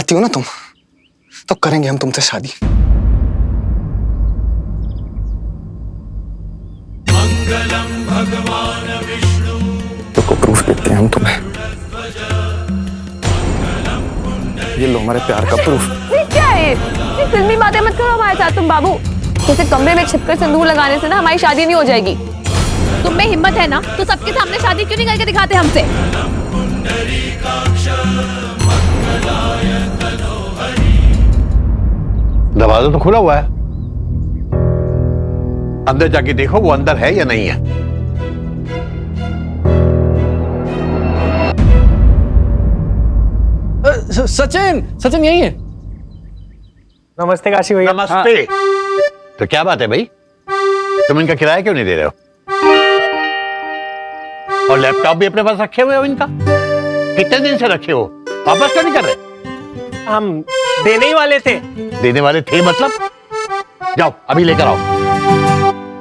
चाहती हो ना तुम, तो करेंगे हम तुमसे शादी। मंगलम भगवान विष्णु, तो प्रूफ देते हैं हम तुम्हें। ये लो हमारे प्यार का प्रूफ। ये क्या है? ये फिल्मी बातें मत करो हमारे साथ तुम बाबू। जैसे कमरे में छिपकर सिंदूर लगाने से ना हमारी शादी नहीं हो जाएगी। तुम में हिम्मत है ना तो सबके सामने शादी क्यों नहीं करके दिखाते हमसे? दरवाजा तो खुला हुआ है, अंदर जाके देखो वो अंदर है या नहीं है। सचिन, सचिन यही है। नमस्ते काशी भैया। नमस्ते। तो क्या बात है भाई, तुम इनका किराया क्यों नहीं दे रहे हो? और लैपटॉप भी अपने पास रखे हुए हो इनका? कितने दिन से रखे हो, वापस क्यों नहीं कर रहे? हम देने ही वाले थे। देने वाले थे मतलब? जाओ अभी लेकर आओ,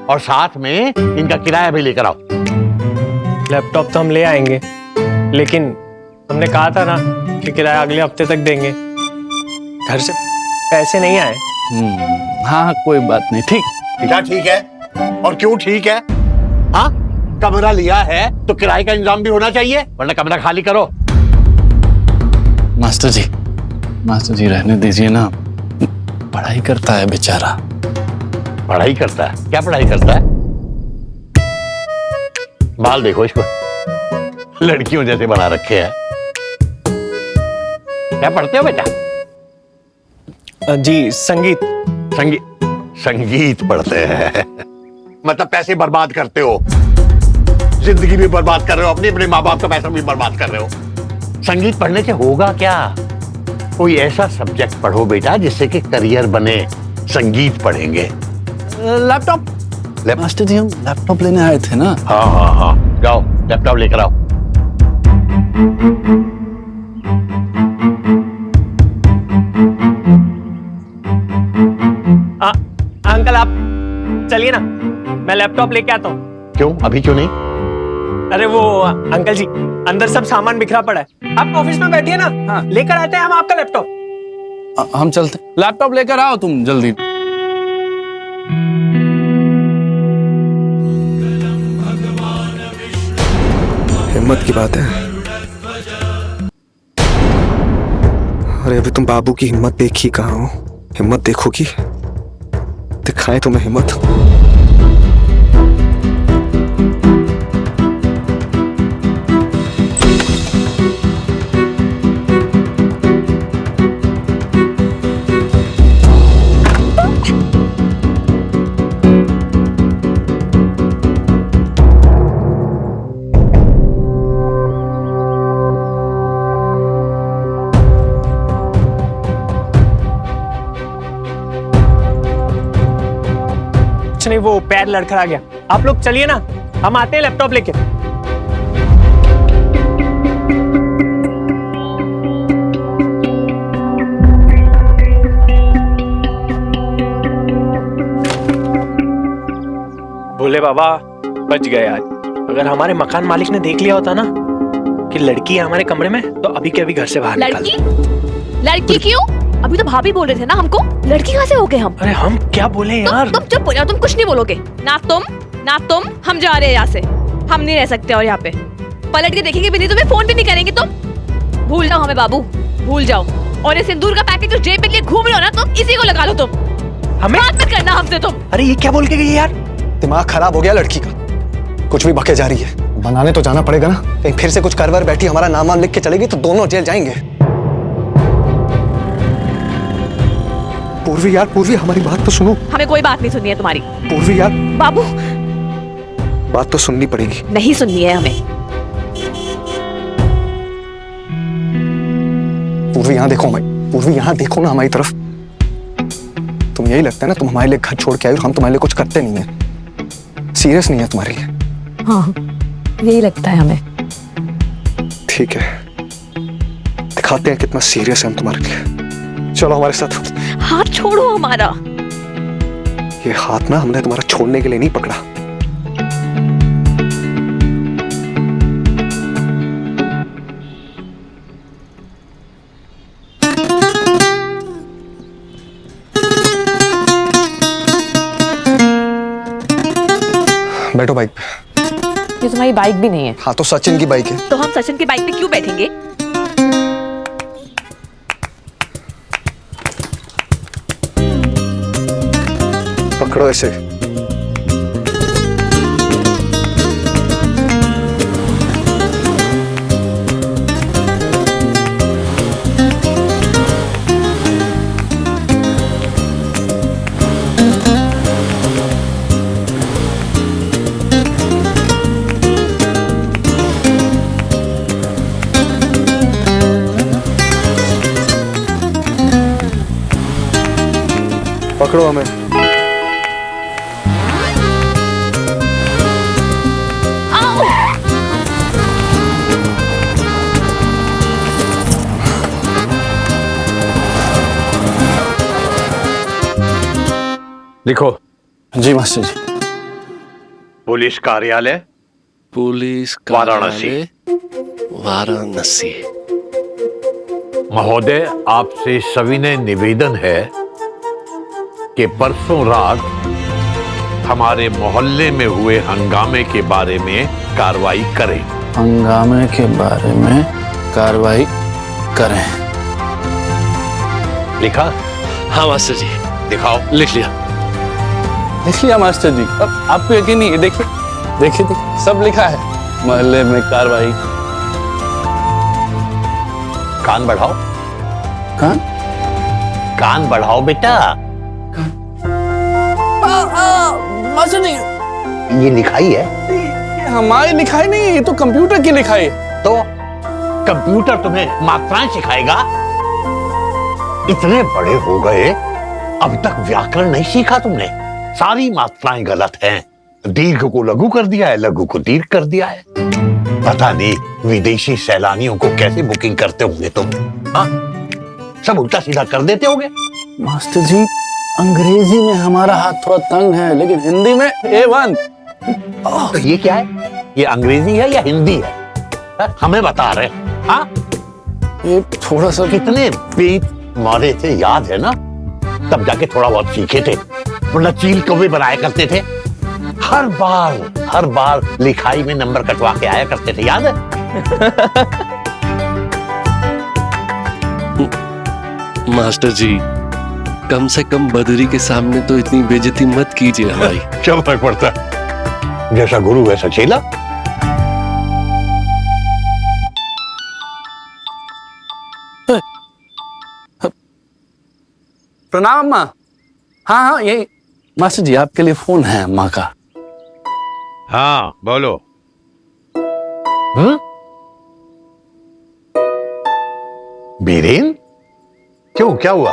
और साथ में इनका किराया भी लेकर आओ। लैपटॉप तो हम ले आएंगे, लेकिन तुमने कहा था ना कि किराया अगले हफ्ते तक देंगे। घर से पैसे नहीं आए। हाँ कोई बात नहीं, ठीक। क्या ठीक है और क्यों ठीक है? हाँ, कमरा लिया है तो किराए का इंतजाम भी होना चाहिए, वरना कमरा खाली करो। मास्टर जी रहने दीजिए ना, पढ़ाई करता है बेचारा। पढ़ाई करता है? क्या पढ़ाई करता है? बाल देखो इसको, लड़कियों जैसे बना रखे हैं। क्या पढ़ते हो बेटा? जी संगीत। संगीत पढ़ते हैं? मतलब पैसे बर्बाद करते हो, जिंदगी भी बर्बाद कर रहे हो, अपने माँ बाप का पैसा भी बर्बाद कर रहे हो। संगीत पढ़ने से होगा क्या? कोई ऐसा सब्जेक्ट पढ़ो बेटा जिससे कि करियर बने। संगीत पढ़ेंगे। लैपटॉप मास्टर जी, हम लैपटॉप लेने आए थे ना। हाँ, जाओ लैपटॉप लेकर आओ। अंकल आप चलिए ना, मैं लैपटॉप लेके आता हूँ। क्यों, अभी क्यों नहीं? अरे वो अंकल जी, अंदर सब सामान बिखरा पड़ा है, आप ऑफिस में बैठिए ना। हाँ। लेकर आते हैं हम आपका लैपटॉप। हम चलते, लैपटॉप लेकर आओ तुम जल्दी। हिम्मत की बात है। अरे अभी तुम बाबू की हिम्मत देखी कहाँ हो? हिम्मत देखोगी, दिखाएं तुम्हें हिम्मत। नहीं, वो पैर लड़खड़ा गया। आप लोग चलिए ना, हम आते हैं लैपटॉप लेके। भोले बाबा बच गए आज। अगर हमारे मकान मालिक ने देख लिया होता ना कि लड़की है हमारे कमरे में, तो अभी के अभी घर से बाहर निकाल। लड़की क्यों? अभी तो भाभी बोल रहे थे ना हमको। लड़की कहाँ से हो गए हम? अरे हम क्या बोले यार? तुम चुप हो जाओ, तुम कुछ नहीं बोलोगे। ना तुम, हम जा रहे हैं यहाँ से। हम नहीं रह सकते और यहाँ पे। पलट के देखेंगे भी नहीं, तुम्हें फोन भी नहीं करेंगे तुम। भूल जाओ हमें बाबू, भूल जाओ। और ये सिंदूर का पैकेट जो जेब में लिए घूम रहे हो ना तुम, इसी को लगा लो तुम। हमें बात मत करना हमसे तुम। अरे ये क्या बोल के गई यार? दिमाग खराब हो गया लड़की का, कुछ भी बके जा रही है। बनाने तो जाना पड़ेगा ना, कहीं फिर से कुछ करवर बैठी हमारा नाम वाम लिख के चलेगी तो दोनों जेल जाएंगे। पूर्वी यार, पूर्वी हमारी बात तो सुनो। हमें कोई बात नहीं सुननी है तुम्हारी। पूर्वी यार, बाबू बात तो सुननी पड़ेगी। नहीं सुननी है हमें। पूर्वी यहाँ देखो, पूर्वी यहाँ देखो ना हमारी तरफ। तुम यही लगता है ना, तुम हमारे लिए घर छोड़ के आई और हम तुम्हारे लिए कुछ करते नहीं है। सीरियस नहीं है तुम्हारे लिए। हाँ यही लगता है हमें। ठीक है, दिखाते हैं कितना सीरियस है हम तुम्हारे लिए। चलो हमारे साथ। हाथ छोड़ो हमारा। ये हाथ ना हमने तुम्हारा छोड़ने के लिए नहीं पकड़ा। बैठो बाइक पे। ये तुम्हारी बाइक भी नहीं है। हाँ तो सचिन की बाइक है। तो हम सचिन की बाइक पे क्यों बैठेंगे? पकड़ो ऐसे। पकड़ो हमें। लिखो। जी मास्टर जी। पुलिस कार्यालय पुलिस वाराणसी। वाराणसी। महोदय, आपसे सविनय निवेदन है कि परसों रात हमारे मोहल्ले में हुए हंगामे के बारे में कार्रवाई करें। हंगामे के बारे में कार्रवाई करें। लिखा? हाँ मास्टर जी। दिखाओ। लिख लिया मास्टर जी। अब आपको यकीन नहीं है? देखिए देखिए देखिए, सब लिखा है। मोहल्ले में कार्रवाई। कान बढ़ाओ। कहाँ? कान बढ़ाओ बेटा। मास्टर जी, ये लिखाई है? ये हमारी लिखाई नहीं है, ये तो कंप्यूटर की लिखाई है। तो कंप्यूटर तुम्हें मात्राएं सिखाएगा? इतने बड़े हो गए, अब तक व्याकरण नहीं सीखा तुमने? सारी मात्राएं गलत हैं। दीर्घ को लघु कर दिया है, लघु को दीर्घ कर दिया है। पता नहीं विदेशी सैलानियों को कैसे बुकिंग करते होंगे तुम। हाँ, सब उल्टा सीधा कर देते होंगे। मास्टर जी, अंग्रेजी में हमारा हाथ थोड़ा तंग है, लेकिन हिंदी में A1। तो ये क्या है? ये अंग्रेजी है या हिंदी है? हमें बता रहे। हाँ, ये थोड़ा सा कितने पेट मारे थे याद है ना? तब जाके थोड़ा बहुत सीखे थे, वरना चील कौवे बनाया करते थे। हर बार लिखाई में नंबर कटवा के आया करते थे, याद है? मास्टर जी, कम से कम बदरी के सामने तो इतनी बेइज्जती मत कीजिए हमारी। क्या फर्क पड़ता है? जैसा गुरु वैसा चेला। प्रणाम अम्मा। हाँ हाँ, यही मास्टर जी, आपके लिए फोन है अम्मा का। हाँ बोलो। बीरेन, क्यों, क्या हुआ?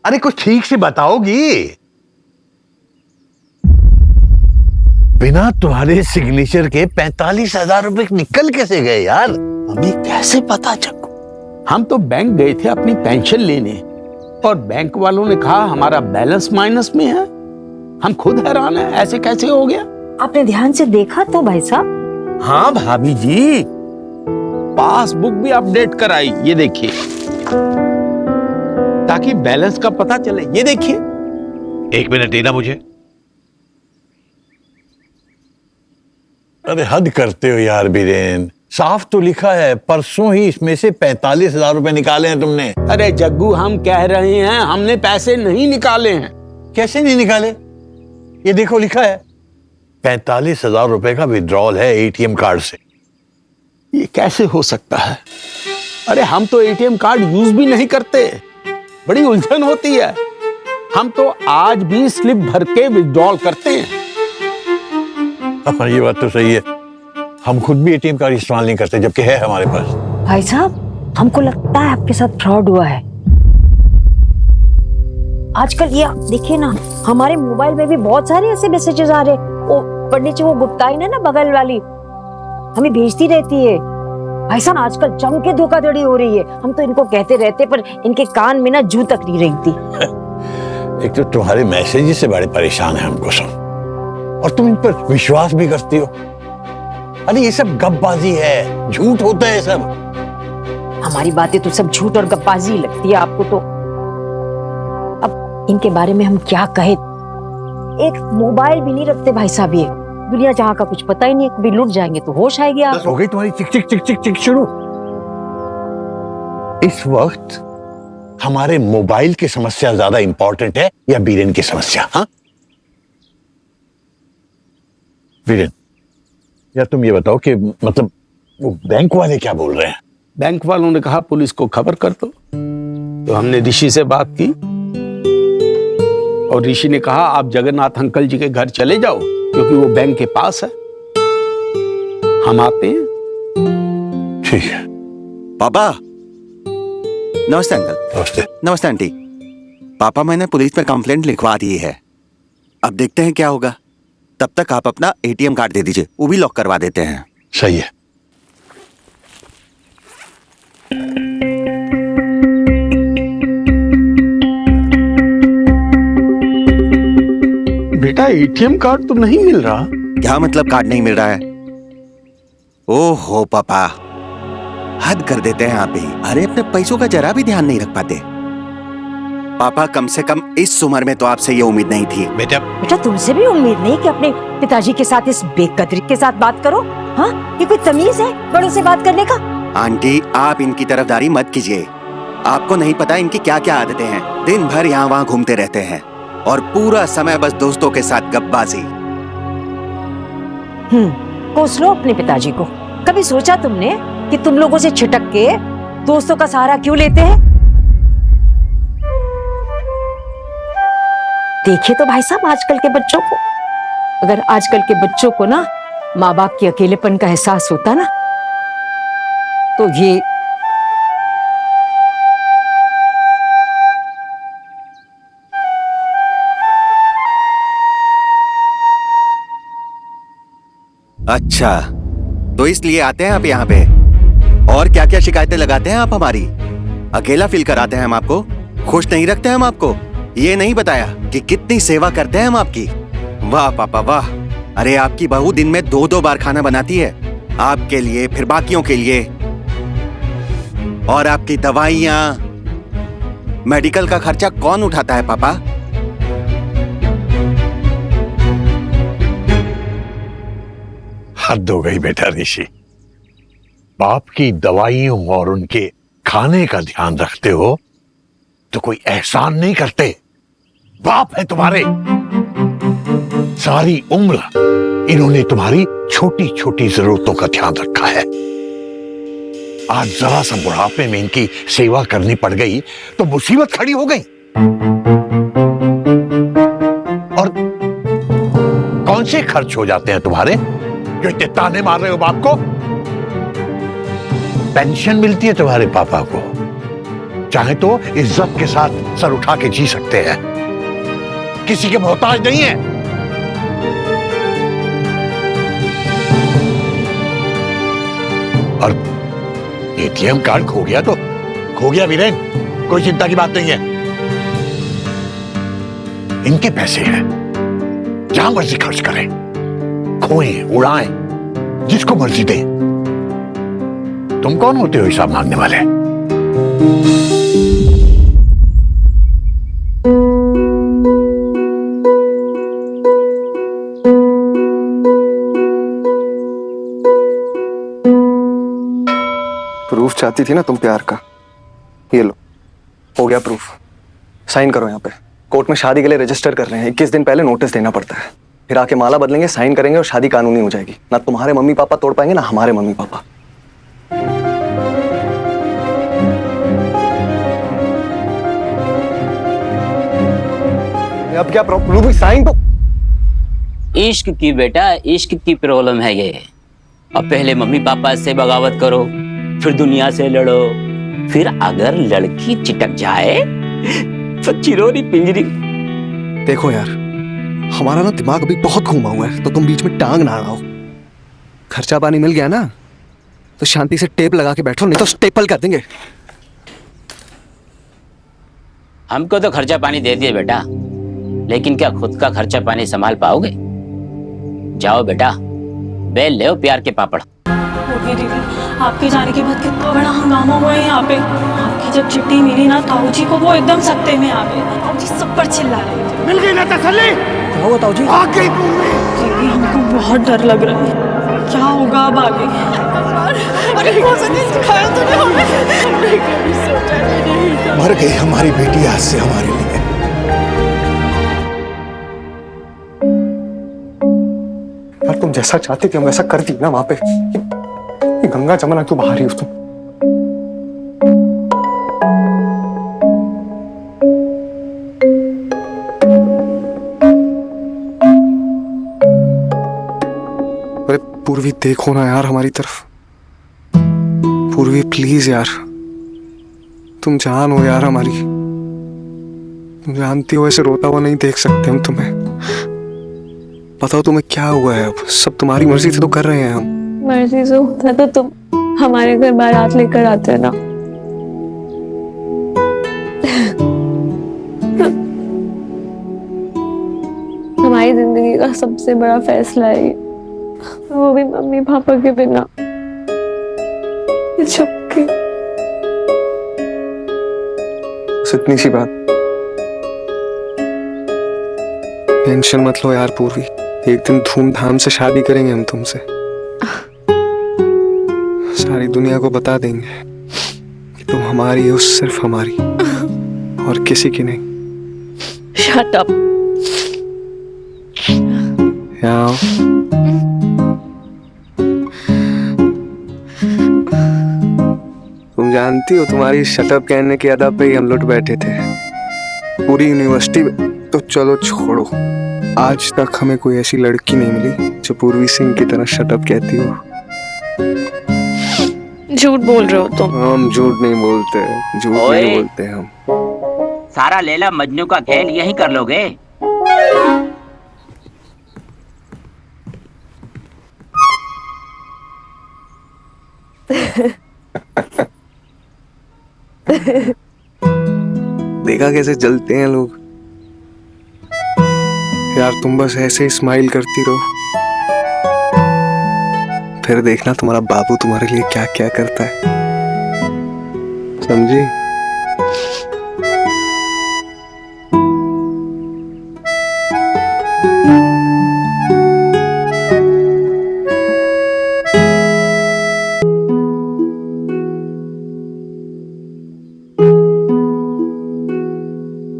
अरे कुछ ठीक से बताओगी। बिना तुम्हारे सिग्नेचर के 45,000 रुपए निकल कैसे गए यार? हमें कैसे पता जग्गू? हम तो बैंक गए थे अपनी पेंशन लेने और बैंक वालों ने कहा हमारा बैलेंस माइनस में है। हम खुद हैरान हैं, ऐसे कैसे हो गया? आपने ध्यान से देखा तो भाई साहब? हाँ भाभी जी, पासबुक भी अपडेट कराई, ये देखिए, ताकि बैलेंस का पता चले। ये देखिए। एक मिनट देना मुझे। अरे हद करते हो यार बीरेन, साफ तो लिखा है परसों ही इसमें से 45,000 रुपए निकाले हैं तुमने। अरे जग्गू, हम कह रहे हैं हमने पैसे नहीं निकाले हैं। कैसे नहीं निकाले? ये देखो लिखा है 45,000 रुपए का विड्रॉल है एटीएम कार्ड से। ये कैसे हो सकता है? अरे हम तो एटीएम कार्ड यूज भी नहीं करते, बड़ी उलझन होती है। हम तो आज भी स्लिप भर के विड्रॉल करते हैं। हाँ, ये बात तो सही है, हम खुद भी एटीएम कार्ड इस्तेमाल नहीं करते, जबकि है हमारे पास। भाई साहब, हमको लगता है आपके साथ फ्रॉड हुआ है। आजकल ये देखिए ना, हमारे मोबाइल में भी बहुत सारे ऐसे मैसेजेस आ रहे। वो पंडित जी, वो गुप्ताइन है ना बगल वाली, हमें भेजती रहती है। भाई साहब, आजकल जम के धोखाधड़ी हो रही है। हम तो इनको कहते रहते, पर इनके कान में ना जू तक नहीं रेंगती। एक तो तुम्हारे मैसेज से बड़े परेशान है हमको सब, और तुम इन पर विश्वास भी करती हो। अरे ये सब गपबाजी है, झूठ होता है सब। हमारी बातें तो सब झूठ और गप्पाजी लगती है आपको तो। अब इनके बारे में हम क्या कहें? एक मोबाइल भी नहीं रखते भाई साहब। ये दुनिया जहाँ का कुछ पता ही नहीं, कभी लुट जाएंगे तो होश आएगी आप। बस हो गई तुम्हारी चिक चिक चिक चिक चिक शुरू। इस वक्त हमारे मोबाइल की समस्या ज्यादा इंपॉर्टेंट है या बीरेन की समस्या? हाँ बीरेन, या तुम ये बताओ कि मतलब वो बैंक वाले क्या बोल रहे हैं? बैंक वालों ने कहा पुलिस को खबर कर दो। तो हमने ऋषि से बात की और ऋषि ने कहा आप जगन्नाथ अंकल जी के घर चले जाओ, क्योंकि वो बैंक के पास है। हम आते हैं। ठीक है। पापा नमस्ते अंकल। नमस्ते। नमस्ते आंटी। पापा मैंने पुलिस पर कंप्लेंट लिखवा दी है, अब देखते हैं क्या होगा। तब तक आप अपना एटीएम कार्ड दे दीजिए, वो भी लॉक करवा देते हैं। सही है। बेटा एटीएम कार्ड तो नहीं मिल रहा। क्या मतलब कार्ड नहीं मिल रहा है? ओहो पापा, हद कर देते हैं आप भी। अरे अपने पैसों का जरा भी ध्यान नहीं रख पाते। पापा कम से कम इस उम्र में तो आपसे ये उम्मीद नहीं थी। बेटा तुमसे भी उम्मीद नहीं कि अपने पिताजी के साथ इस बेकदरी के साथ बात करो। हाँ, ये कोई तमीज है बड़ों से बात करने का? आंटी आप इनकी तरफदारी मत कीजिए। आपको नहीं पता इनकी क्या क्या आदतें हैं। दिन भर यहाँ वहाँ घूमते रहते हैं और पूरा समय बस दोस्तों के साथ गप्पबाजी। कोस लो अपने पिताजी को। कभी सोचा तुमने कि तुम लोगों से छिटक के दोस्तों का सहारा क्यों लेते हैं? देखिए तो भाई साहब आजकल के बच्चों को, अगर आजकल के बच्चों को ना माँ बाप के अकेलेपन का एहसास होता ना, तो ये अच्छा, तो इसलिए आते हैं आप यहाँ पे? और क्या क्या शिकायतें लगाते हैं आप हमारी? अकेला फील कराते हैं हम आपको? खुश नहीं रखते हम आपको? ये नहीं बताया कि कितनी सेवा करते हैं हम आपकी? वाह पापा वाह। अरे आपकी बहू दिन में 2-2 बार खाना बनाती है, आपके लिए फिर बाकियों के लिए। और आपकी दवाइयाँ, मेडिकल का खर्चा कौन उठाता है पापा? हद हो गई बेटा ऋषि। बाप की दवाइयों और उनके खाने का ध्यान रखते हो तो कोई एहसान नहीं करते। बाप है तुम्हारे, सारी उम्र इन्होंने तुम्हारी छोटी छोटी जरूरतों का ध्यान रखा है। आज जरा सा बुढ़ापे में इनकी सेवा करनी पड़ गई तो मुसीबत खड़ी हो गई। और कौन से खर्च हो जाते हैं तुम्हारे जो इतने ताने मार रहे हो बाप को? पेंशन मिलती है तुम्हारे पापा को, चाहे तो इज्जत के साथ सर उठा के जी सकते हैं, किसी के मोहताज नहीं है। और एटीएम कार्ड खो गया तो खो गया वीरेन, कोई चिंता की बात नहीं है। इनके पैसे हैं, जहां मर्जी खर्च करें, खोएं उड़ाएं, जिसको मर्जी दें। तुम कौन होते हो हिसाब मांगने वाले? प्रूफ चाहती थी ना तुम प्यार का, ये लो, हो गया प्रूफ। साइन करो यहाँ पे। कोर्ट में शादी के लिए रजिस्टर कर रहे हैं, 21 दिन पहले नोटिस देना पड़ता है। फिर आके माला बदलेंगे, साइन करेंगे और शादी कानूनी हो जाएगी। ना तुम्हारे मम्मी पापा तोड़ पाएंगे ना हमारे मम्मी पापा। अब क्या प्रॉब्लम? साइन तो इश्क की बेटा, इश्क की प्रॉब्लम है ये। अब पहले मम्मी पापा से बगावत करो, फिर दुनिया से लड़ो, फिर अगर लड़की चिटक जाए तो चिरोरी पिंजरी। देखो यार, हमारा ना दिमाग अभी बहुत घूमा हुआ है, तो तुम बीच में टांग ना अड़ाओ। खर्चा पानी मिल गया ना तो शांति से टेप लगा के बैठो, नहीं तो स्टेपल कर देंगे। हमको तो खर्चा पानी दे दिए बेटा, लेकिन क्या खुद का खर्चा पानी संभाल पाओगे? जाओ बेटा, बेल ले प्यार के पापड़। दीदी, आपके जाने के बाद कितना बड़ा हंगामा हुआ है यहाँ पे। आपकी जब चिट्ठी मिली ना ताऊ जी को, वो एकदम सत्ते में आ गए। ताऊ जी सब पर चिल्ला रहे थे। मिल गई ना तसल्ली? क्या हुआ ताऊ जी? आ गई पूर्वी। दीदी हमको बहुत डर लग रहा है, क्या होगा अब आगे? अरे कौन सा दिन सिखाया तूने हमें? हमने कभी सोचा नहीं था। मर गई हमारी बेटी आज से हमारे लिए। यार तुम जैसा चाहते थे हम वैसा कर दी ना वहां पे। ये गंगा जमुना क्यों बहा रही हो तुम? अरे पूर्वी देखो ना यार हमारी तरफ। पूर्वी प्लीज यार, तुम जान हो यार हमारी। तुम जानती हो ऐसे रोता हुआ नहीं देख सकते हम तुम्हें। बताओ तुम्हें क्या हुआ है? अब सब तुम्हारी मर्जी से तो कर रहे हैं हम। मर्जी से होता तो तुम हमारे घर बारात लेकर आते ना। हमारी जिंदगी का सबसे बड़ा फैसला है ये, वो भी मम्मी पापा के बिना। चुपके बस इतनी सी बात। टेंशन मत लो यार पूर्वी, एक दिन धूमधाम से शादी करेंगे हम तुमसे। सारी दुनिया को बता देंगे कि तुम हमारी हो, सिर्फ हमारी और किसी की नहीं। Shut up. याओ। तुम जानती हो तुम्हारी शटअप कहने की अदा पे ही हम लुट बैठे थे पूरी यूनिवर्सिटी। तो चलो छोड़ो, आज तक हमें कोई ऐसी लड़की नहीं मिली जो पूर्वी सिंह की तरह शटअप कहती हो। झूठ बोल रहे हो तुम। हम झूठ नहीं बोलते, झूठ नहीं बोलते हम। सारा लैला मजनू का खेल यही कर लोगे? देखा कैसे जलते हैं लोग। यार तुम बस ऐसे ही स्माइल करती रहो, फिर देखना तुम्हारा बाबू तुम्हारे लिए क्या क्या करता है। समझी?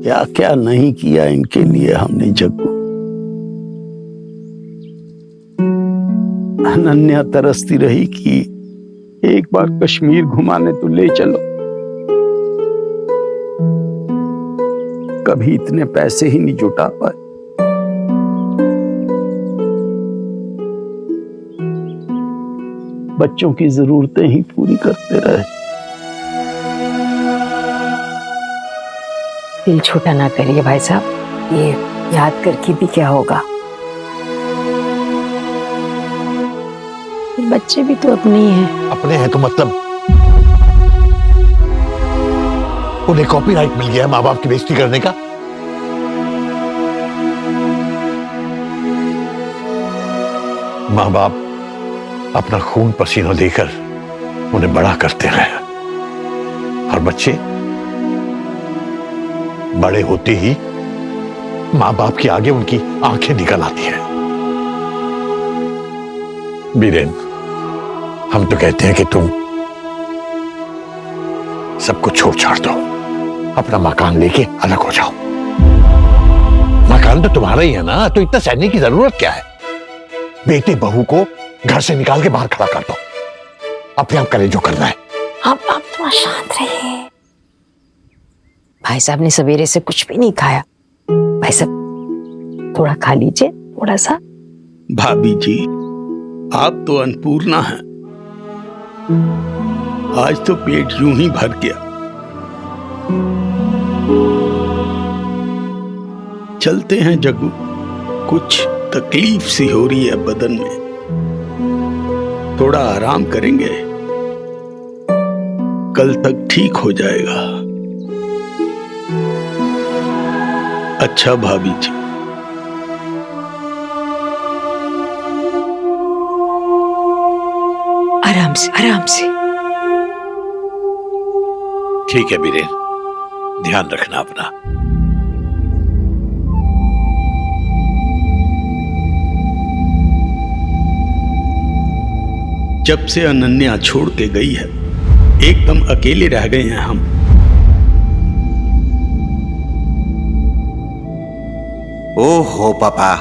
क्या क्या नहीं किया इनके लिए हमने जग्गू। अनन्या तरसती रही कि एक बार कश्मीर घुमाने तो ले चलो। कभी इतने पैसे ही नहीं जुटा पाए। बच्चों की जरूरतें ही पूरी करते रहे। दिल छोटा ना करिए भाई साहब, ये याद करके भी क्या होगा। बच्चे भी तो अपने ही हैं। अपने हैं तो मतलब उन्हें कॉपीराइट मिल गया है माँ बाप की बेइज्जती करने का। माँ बाप अपना खून पसीना देकर उन्हें बड़ा करते हैं और बच्चे बड़े होते ही माँ बाप के आगे उनकी आंखें निकल आती हैं। बीरेन, हम तो कहते हैं कि तुम सब कुछ छोड़ छाड़ दो, अपना मकान लेके अलग हो जाओ। मकान तो तुम्हारा ही है ना, तो इतना सहने की जरूरत क्या है? बेटी बहू को घर से निकाल के बाहर खड़ा कर दो, अपने आप करे जो करना है। आप थोड़ा शांत रहिए। भाई साहब ने सवेरे से कुछ भी नहीं खाया। भाई साहब थोड़ा खा लीजिए, थोड़ा सा। भाभी जी, आप तो अन्नपूर्णा हैं। आज तो पेट यूं ही भर गया। चलते हैं जग्गू, कुछ तकलीफ सी हो रही है बदन में, थोड़ा आराम करेंगे, कल तक ठीक हो जाएगा। अच्छा भाभी जी। आराम से, आराम से। ठीक है बीरेन, ध्यान रखना अपना। जब से अनन्या छोड़ के गई है एकदम अकेले रह गए हैं हम। ओहो पापा,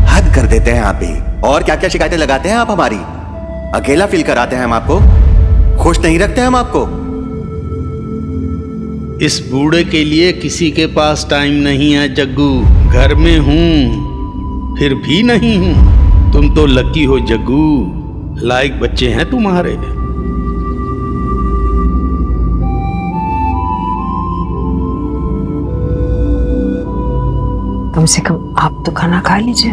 हद कर देते हैं आप भी। और क्या क्या शिकायतें लगाते हैं आप हमारी? अकेला फील कराते हैं हम आपको, खुश नहीं रखते हैं हम आपको। इस बूढ़े के लिए किसी के पास टाइम नहीं है जग्गू। घर में हूं फिर भी नहीं हूं। तुम तो लकी हो जग्गू, लायक बच्चे हैं तुम्हारे। कम से कम आप तो खाना खा लीजिए।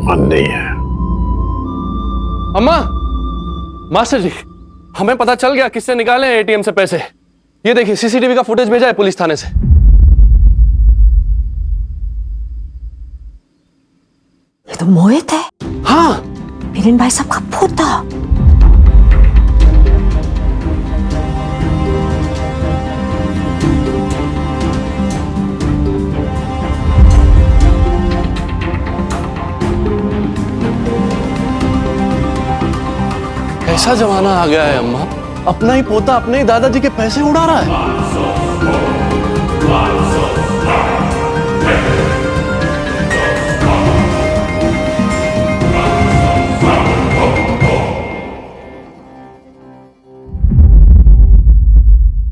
मन नहीं है। अम्मा, मास्टर जी, हमें पता चल गया किससे निकाले हैं एटीएम से पैसे। ये देखिए, सीसीटीवी का फुटेज भेजा है पुलिस थाने से। ये तो मोहित है। हाँ, मिलिन भाई साहब का पोता। ऐसा जमाना आ गया है अम्मा, अपना ही पोता अपने ही दादाजी के पैसे उड़ा रहा है।